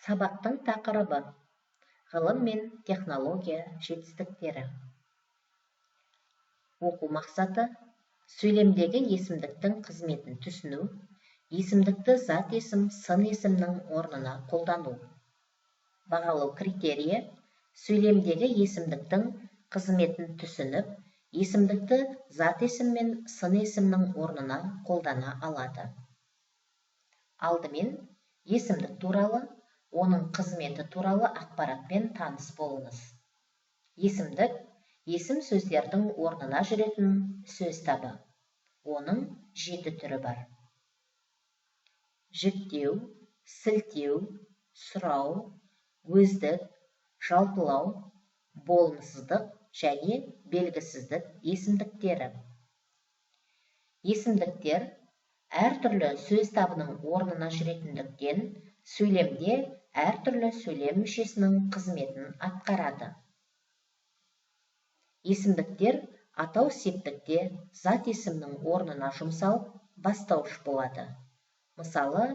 Сабақтың тақырыбы: ғылым мен технология жетістіктері. Оқу мақсаты: сөйлемдегі есімдіктің қызметін түсіну, есімдікті зат есім, сын есімнің орнына қолдану. Бағалау критерийі: сөйлемдегі есімдіктің қызметін түсініп, есімдікті зат есім мен сын есімнің орнына қолдана алады. Алдымен есімдік туралы, оның қызметі туралы ақпаратпен таныс болыңыз. Есімдік есім сөздердің орнына жүретін сөз табы. Оның 7 түрі бар: жіктеу, сілтеу, сұрау, өздік, жалпылау, болымсыздық және белгісіздік есімдіктері. Есімдіктер әртүрлі сөз табының орнына жүретіндіктен, сөйлемде әртүрлі сөйлем мүшесінің қызметін атқарады. Есімдіктер атау септікте зат есімнің орнына жұмсалып, бастауыш болады. Мысалы,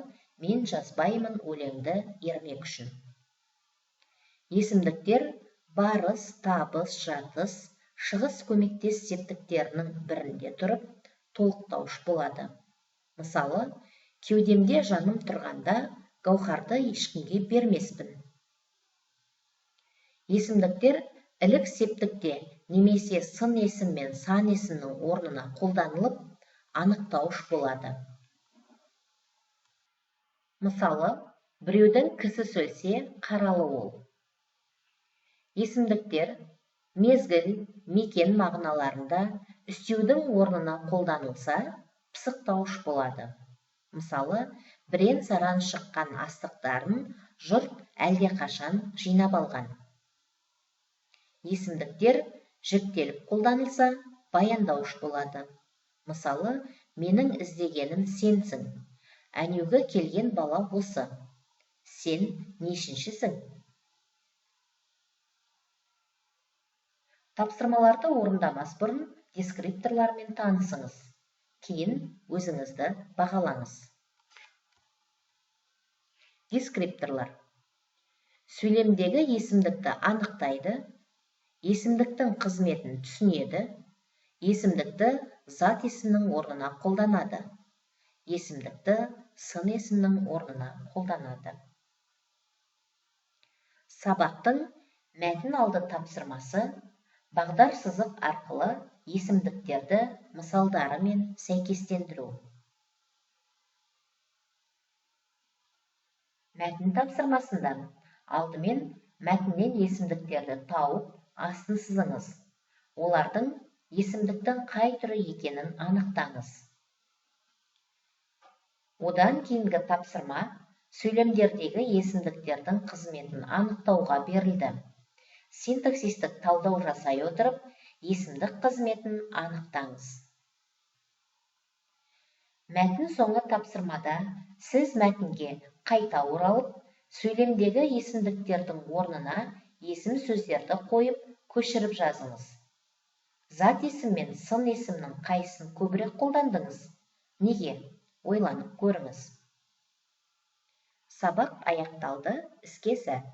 мен жазбаймын өлеңді ермек үшін. Есімдіктер барыс, табыс, жатыс, шығыс көмектес септіктерінің бірінде тұрып, толықтауыш болады. Мысалы, кеудемде жаным тұрғанда, гауһарды ешкімге бермеспін. Есімдіктер ілік септікте немесе сын есім мен сан есімнің орнына қолданылып, анықтауыш болады. Мысалы, біреудің кісі сөлсе, қаралы ол. Есімдіктер мезгіл, мекен мағыналарында үстеудің орнына қолданылса, пысықтауыш болады. Мысалы, бірен-саран шыққан астықтарын жұрт әлдеқашан жинап алған. Есімдіктер жіктеліп қолданылса, баяндауыш болады. Мысалы, менің іздегенім сенсің. Әнеугі келген бала осы. Сен нешіншісің? Тапсырмаларды орындамас бұрын дескрипторлармен танысыңыз. Кейін өзіңізді бағалаңыз. Дескрипторлар: сөйлемдегі есімдікті анықтайды, есімдіктің қызметін түсінеді, есімдікті зат есімнің орнына қолданады, есімдікті сын есімнің орнына қолданады. Сабақтың мәтін алды тапсырмасы: бағдар сызық арқылы есімдіктерді мысалдарымен сәйкестендіру. Мәтін тапсырмасында алдымен мәтіннен есімдіктерді тауып, астын сызыңыз. Олардың есімдіктің қай түрі екенін анықтаңыз. Одан кейінгі тапсырма сөйлемдердегі есімдіктердің қызметін анықтауға берілді. Синтаксистік талдау жасай отырып, есімдік қызметін анықтаңыз. Мәтін соңы тапсырмада сіз мәтінге қайта оралып, сөйлемдегі есімдіктердің орнына есім сөздерді қойып, көшіріп жазыңыз. Зат есім мен сын есімнің қайсысын көбірек қолдандыңыз? Неге? Ойланып көріңіз. Сабақ аяқталды, іске сәт.